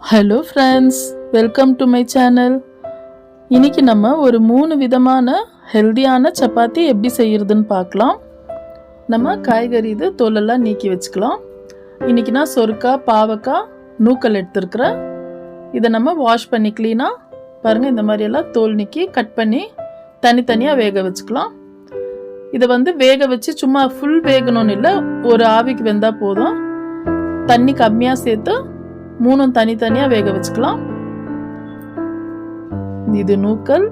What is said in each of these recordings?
Hello friends, welcome to my channel. இன்றைக்கி நம்ம ஒரு 3 விதமான ஹெல்தியான சப்பாத்தி எப்படி செய்கிறதுன்னு பார்க்கலாம். நம்ம காய்கறி இது தோலெல்லாம் நீக்கி வச்சுக்கலாம். இன்றைக்கி நான் சொரக்காய், பாவக்காய், நூக்கல் எடுத்துருக்குறேன். இதை நம்ம வாஷ் பண்ணி க்ளீனாக பாருங்கள், இந்த மாதிரியெல்லாம் தோல் நீக்கி கட் பண்ணி தனித்தனியாக வேக வச்சுக்கலாம். இதை வேக வச்சு சும்மா ஃபுல் வேகணும்னு இல்லை, ஒரு ஆவிக்கு வெந்தால் போதும். தண்ணி கம்மியாக சேர்த்து 3 தனித்தனியாக வேக வச்சுக்கலாம். இது நூக்கல்,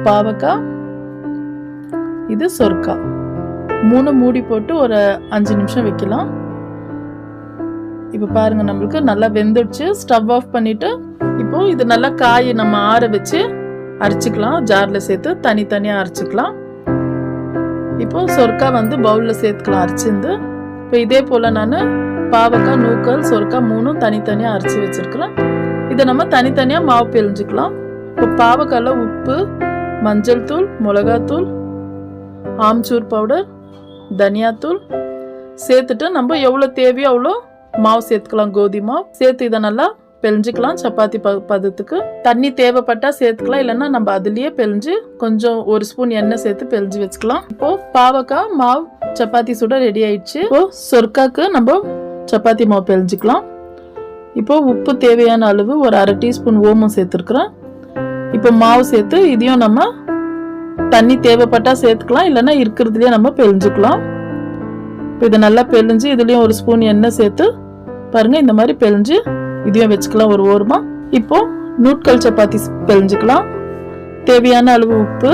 பாவக்காய், இது சொரக்காய். 3 மூடி போட்டு ஒரு 5 நிமிஷம் வைக்கலாம். இப்போ பாருங்க, நம்மளுக்கு நல்லா வெந்துடுச்சு. ஸ்டவ் ஆஃப் பண்ணிட்டு இப்போ இது நல்லா காயை நம்ம ஆற வச்சு அரைச்சிக்கலாம். ஜாரில் சேர்த்து தனித்தனியாக அரைச்சிக்கலாம். இப்போ சொரக்காய் பவுலில் சேர்த்துக்கலாம் அரைச்சிருந்து. இப்போ இதே போல் நான் பாவக்காய், நூக்கல், சொரக்காய் 3 தனித்தனியாக அரைச்சி வச்சுருக்கிறேன். இதை நம்ம தனித்தனியாக மாவு பிழிஞ்சிக்கலாம். இப்போ பாவக்காயில் உப்பு, மஞ்சள் தூள், மிளகாத்தூள், ஆம்ச்சூர் பவுடர், தனியாத்தூள் சேர்த்துட்டு நம்ம எவ்வளோ தேவையோ அவ்வளோ மாவு சேர்த்துக்கலாம். கோதுமை மாவு சேர்த்து இதை நல்லா பிழிஞ்சிக்கலாம். சப்பாத்தி பதத்துக்கு தண்ணி தேவைப்பட்டா சேர்த்துக்கலாம், இல்லைன்னா நம்ம அதுலேயே பிழிஞ்சு கொஞ்சம் 1 ஸ்பூன் எண்ணெய் சேர்த்து பிழிஞ்சு வச்சுக்கலாம். இப்போ பாவக்காய் மாவு சப்பாத்தி சுட ரெடி ஆயிடுச்சு. இப்போ சொரக்காய்க்கு நம்ம சப்பாத்தி மாவு பிழிஞ்சிக்கலாம். இப்போ உப்பு தேவையான அளவு ஒரு 1/2 டீஸ்பூன் ஓமம் சேர்த்துருக்குறேன். இப்போ மாவு சேர்த்து இதையும் நம்ம தண்ணி தேவைப்பட்டா சேர்த்துக்கலாம், இல்லைன்னா இருக்கிறதுலேயே நம்ம பிழிஞ்சுக்கலாம். இப்போ இதை நல்லா பிழிஞ்சு இதுலேயும் 1 ஸ்பூன் எண்ணெய் சேர்த்து பாருங்க, இந்த மாதிரி பிழிஞ்சு இதையும் வச்சுக்கலாம் ஒரு ஓரமாக. இப்போ நூட்கல் சப்பாத்தி பிழிஞ்சுக்கலாம். தேவையான அளவு உப்பு,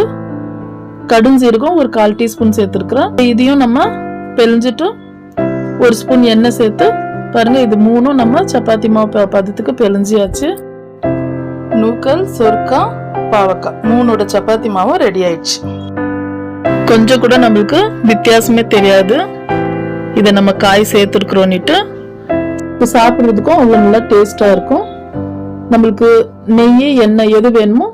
கடுஞ்சீரகம் ஒரு 1/4 டீஸ்பூன் சேர்த்துருக்குறேன். இதையும் நம்ம பிழிஞ்சிட்டு 1 ஸ்பூன் எண்ணெய் சேர்த்து பாருங்க, இது 3 நம்ம சப்பாத்தி மாவு பதத்துக்கு பிழிஞ்சியாச்சு. நூக்கல், சொரக்காய், பாவக்காய் 3 சப்பாத்தி மாவும் ரெடி ஆயிடுச்சு. கொஞ்சம் கூட நம்மளுக்கு வித்தியாசமே தெரியாது. இதை நம்ம காய் சேர்த்துருக்குறோன்னுட்டு இப்போ சாப்பிட்றதுக்கும் அவ்வளோ நல்லா டேஸ்டாக இருக்கும். நம்மளுக்கு நெய், எண்ணெய் எது வேணுமோ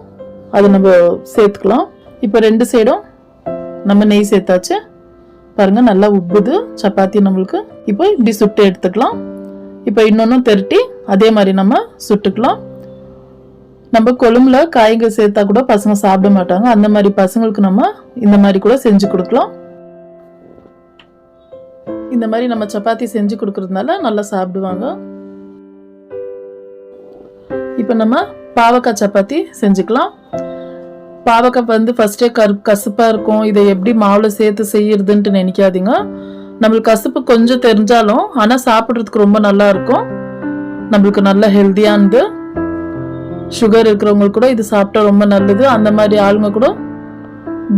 அதை நம்ம சேர்த்துக்கலாம். இப்போ 2 சைடும் நம்ம நெய் சேர்த்தாச்சு. பாருங்க, நல்லா உப்புது சப்பாத்தி நம்மளுக்கு. இப்போ இப்படி சுட்டு எடுத்துக்கலாம். இப்போ இன்னொன்னும் திரட்டி அதே மாதிரி நம்ம சுட்டுக்கலாம். நம்ம கொழும்புல காய்கறி சேர்த்தா கூட பசங்க சாப்பிட மாட்டாங்க. அந்த மாதிரி பசங்களுக்கு நம்ம இந்த மாதிரி கூட செஞ்சு கொடுக்கலாம். இந்த மாதிரி நம்ம சப்பாத்தி செஞ்சு கொடுக்கறதுனால நல்லா சாப்பிடுவாங்க. இப்போ நம்ம பாவக்காய் சப்பாத்தி செஞ்சுக்கலாம். பாவக்காய் ஃபர்ஸ்டே கசப்பா இருக்கும். இதை எப்படி மாவுல சேர்த்து செய்யறதுன்ட்டு நினைக்காதீங்க. நம்மளுக்கு கசப்பு கொஞ்சம் தெரிஞ்சாலும் ஆனா சாப்பிட்றதுக்கு ரொம்ப நல்லா இருக்கும். நம்மளுக்கு நல்ல ஹெல்தியானது. சுகர் இருக்கிறவங்களுக்கு கூட இது சாப்பிட்டா ரொம்ப நல்லது. அந்த மாதிரி ஆளுங்க கூட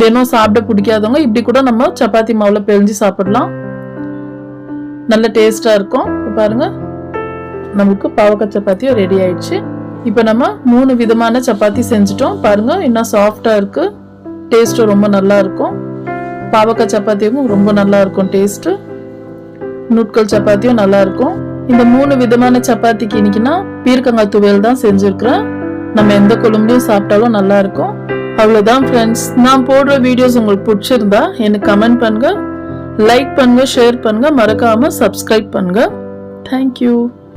தினம் சாப்பிட பிடிக்காதவங்க இப்படி கூட நம்ம சப்பாத்தி மாவுல பிழிஞ்சு சாப்பிடலாம். நல்ல டேஸ்டா இருக்கும். பாருங்க, நமக்கு பாவக்காய் சப்பாத்தியும் ரெடி ஆயிடுச்சு. இப்போ நம்ம 3 விதமான சப்பாத்தி செஞ்சுட்டோம். பாருங்க, இன்னும் சாஃப்டா இருக்கு. டேஸ்ட்டும் ரொம்ப நல்லா இருக்கும். பாவக்காய் சப்பாத்தியும் ரொம்ப நல்லா இருக்கும் டேஸ்ட். நூட்கல் சப்பாத்தியும் நல்லா இருக்கும். இந்த 3 விதமான சப்பாத்திக்கு இன்னைக்குன்னா பீர்க்கங்காய் துவையல் தான் செஞ்சிருக்கிறேன். நம்ம எந்த குழம்புலையும் சாப்பிட்டாலும் நல்லா இருக்கும். அவ்வளோதான் ஃப்ரெண்ட்ஸ். நான் போடுற வீடியோஸ் உங்களுக்கு பிடிச்சிருந்தா எனக்கு கமெண்ட் பண்ணுங்க, லைக் பண்ணுங்க, ஷேர் பண்ணுங்க, மறக்காம சப்ஸ்கிரைப் பண்ணுங்க. தேங்க்யூ.